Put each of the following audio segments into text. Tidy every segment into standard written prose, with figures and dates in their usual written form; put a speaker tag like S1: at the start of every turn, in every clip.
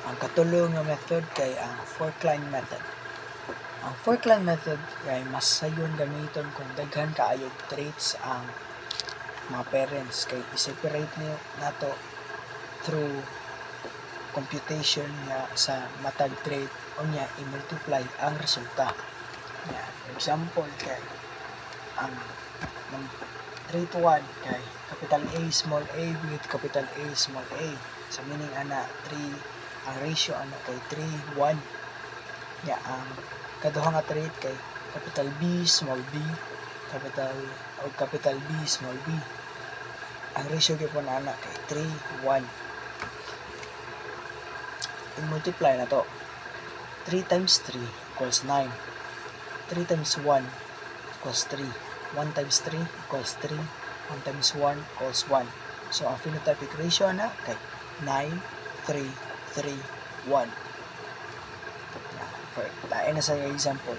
S1: Ang katulong nga method kay ang fork-line method. Ang fork-line method kay mas sayon gamiton kung daghan kaayog traits ang mga parents, kay i-separate niyo nato through computation nga sa matag trait unya i-multiply ang resulta. Yeah, for example kay ang trait 1 kay capital A small a with capital A small a. So meaning ana 3 ang ratio ana kay 3 1. Yeah, ang kaduha nga trait kay capital B small b capital B small b. Ang ratio gyud ana kay 3 1. I-multiply na to. 3 times 3 equals 9. 3 times 1 equals 3. 1 times 3 equals 3. 1 times 1 equals 1. So, ang phenotypic ratio na kay 9, 3, 3, 1. Lain na sa example.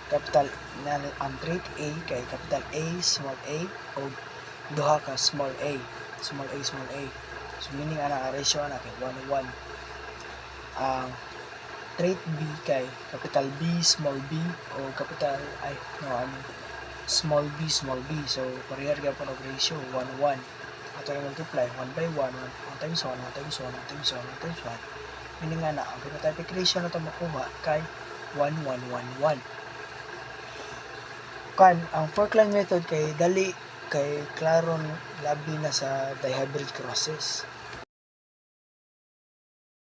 S1: Capital na ang trait A kay capital A small a o duha ka small a. Small a small a. So, meaning ana ang ratio na kay 1, 1. Ang trait B kay capital B small b o capital small b small b. So parehar gyapon og ratio 1 1. Ato i-multiply 1 by 1 1 times 1 1 times 1 1 times 1 1 times 1. Meaning nga na ang phenotypic ratio na to makuha kay 1 1 1 1. Kan ang fork-line method kay dali kay klaron labi na sa dihybrid crosses.